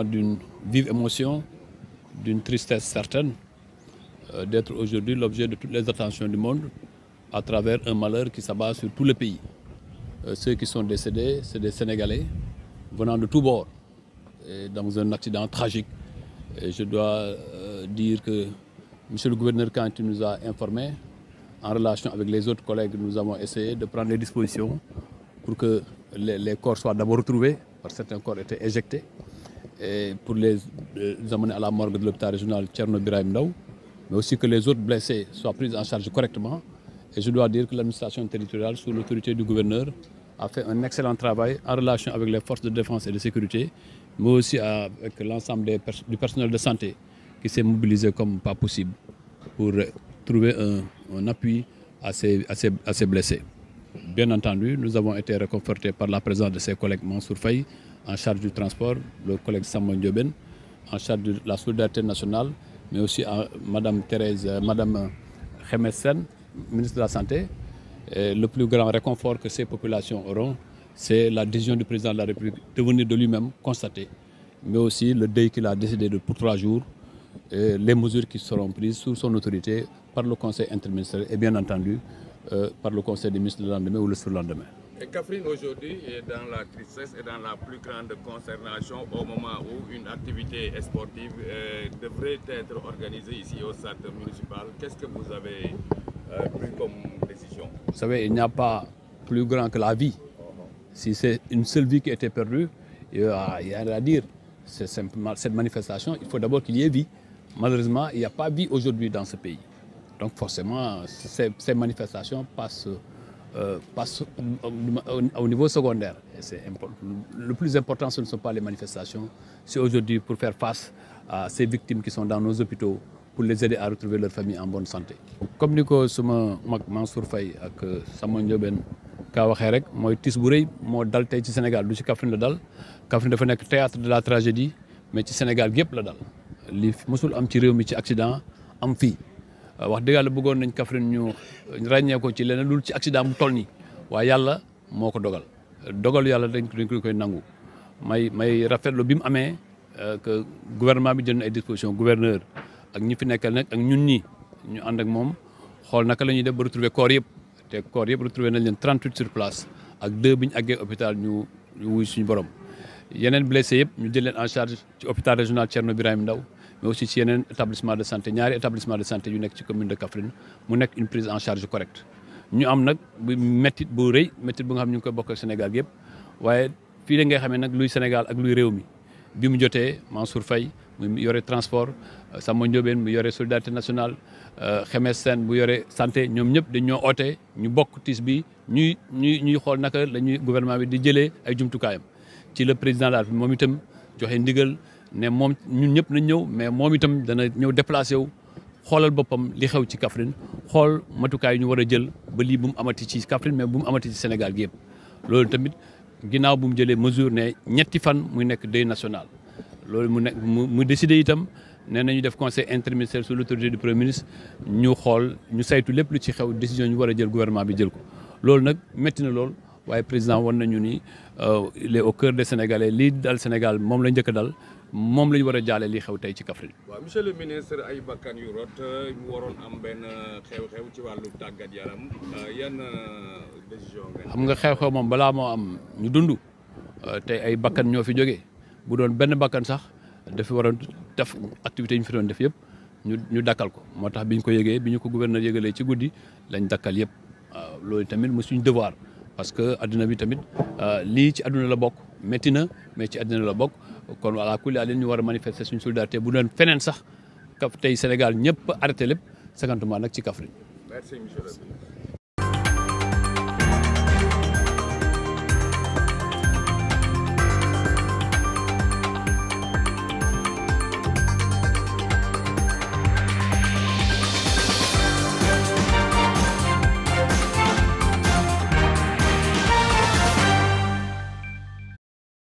moment d'une vive émotion, d'une tristesse certaine, d'être aujourd'hui l'objet de toutes les attentions du monde à travers un malheur qui s'abat sur tout le pays. Ceux qui sont décédés, c'est des Sénégalais venant de tous bords, et dans un accident tragique. Et je dois dire que Monsieur le gouverneur, quand il nous a informés, en relation avec les autres collègues, nous avons essayé de prendre les dispositions pour que les corps soient d'abord retrouvés, parce que certains corps étaient éjectés, et pour les amener à la morgue de l'hôpital régional Thierno Birahim Ndao, mais aussi que les autres blessés soient pris en charge correctement. Et je dois dire que l'administration territoriale, sous l'autorité du gouverneur, a fait un excellent travail en relation avec les forces de défense et de sécurité, mais aussi avec l'ensemble du personnel de santé qui s'est mobilisé comme pas possible pour trouver un appui à ces blessés. Bien entendu, nous avons été réconfortés par la présence de ses collègues Mansour Faye, en charge du transport, le collègue Samuel Ndioben, en charge de la solidarité nationale, mais aussi Madame Khemes Sène, ministre de la Santé. Et le plus grand réconfort que ces populations auront, c'est la décision du président de la République de venir de lui-même constater, mais aussi le deuil qu'il a décidé pour 3 jours, et les mesures qui seront prises sous son autorité par le conseil interministériel et bien entendu par le conseil des ministres le lendemain ou le surlendemain. Et Kaffrine aujourd'hui est dans la tristesse et dans la plus grande consternation au moment où une activité sportive devrait être organisée ici au stade municipal. Qu'est-ce que vous avez pris comme décision? Vous savez, il n'y a pas plus grand que la vie. Si c'est une seule vie qui a été perdue, il n'y a rien à dire. C'est simplement cette manifestation, il faut d'abord qu'il y ait vie. Malheureusement, il n'y a pas vie aujourd'hui dans ce pays. Donc forcément, ces manifestations passent au niveau secondaire. Le plus important, ce ne sont pas les manifestations. C'est aujourd'hui pour faire face à ces victimes qui sont dans nos hôpitaux, pour les aider à retrouver leur famille en bonne santé. Comme ni ko suma mag Mansour Faye ak Samuel Ndioben ka waxee rek mooy tiis bu rëy moo dal tey ci Sénégal du ci Kaffrine la dal. Kaffrine dafa nekk théâtre de la tragédie, mais ci Sénégal gépp la dal. li mosul am ci réew mi ci accident am fii wax dëgg yàlla bëggoon nañ Kaffrine ñu ràññee ko ci leneen loolu ci accident bu toll nii waaye yàlla moo ko dogal dogalu yàlla dañ koy nangu may rafetlu bi mu amee que gouvernement bi jël na ay dispositions gouverneur ak ñi fi nekkal nag ak ñun ñi ñu ànd ak moom xool naka la ñuy def ba retrouver corps yëpp te corps yëpp retrouver nañ leen 38 sur place ak 2 bi ñu àggee hôpital ñu wuy suñu borom yeneen blessé yëpp ñu jël leen en charge ci hôpital régional Thierno Birahim Ndao mais aussi ci yeneen établissement de santé ñaari établissement de santé yu nekk ci commune de Kaffrine mu nekk une prise en charge correcte ñu am nag bu méttit bu rëy méttit bu nga xam ñu ngi koy bokk ak Sénégal yëpp waaye fii la ngay xamee nag luy Sénégal ak luy réew mi bi mu jotee Mansour Faye mu yore transport Samba Ndiobène mu yore solidarité nationale Khemes Sène bu yore santé ñoom ñëpp dañ ñoo oote ñu bokk tiis bi ñuy xool naka la ñuy gouvernement bi di jëlee ay jumtukaayam ci le président de la République moom itam joxe ndigal ne moom ñun ñëpp nañ ñëw mais moom itam dana ñëw déplacé wu xoolal boppam li xew ci Kaffrine xool matukaay yu ñu war a jël ba lii bu mu amati ci Kaffrine mais bu mu amati ci Sénégal gi yëpp loolu tamit ginnaaw bu mu jëlee mesure ne ñetti fan muy nekk deuil national loolu mu décidé itam nee nañu def conseil interministériel sous l'autorité du premier ministre ñu xool ñu saytu lépp lu ci xew décision ñu war a jël gouvernement bi jël ko loolu nag métti na lool waaye président wan nañu ni il est au cœur des Sénégalais lii dal Sénégal moom la njëkk a dal moom la ñu war a jaale lii xew tey ci Kaffrine. waaw monsieur le ministre ay bakkan yu rot mu waroon am benn xew-xew ci wàllu tàggat yaram yan décision nga. xam nga xew-xew moom balaa moo am ñu dund tey ay bakkan ñoo fi jógee bu doon benn bakkan sax dafa waroon def activité yi ñu fi doon def yëpp ñu dakkal ko moo tax bi ñu ko yëgee bi ñu ko gouverneur yëgalee ci guddi lañ dakkal yëpp waaw loolu tamit mu suñu devoir. parce que adduna bi tamit lii ci adduna la bokk métti na mais ci adduna la bokk kon voilà ku leen ñu war a manifester suñu solidarité bu doon feneen sax tey Sénégal ñëpp arrêté lépp 50 nag ci Kaffrine. Merci monsieur le ministre.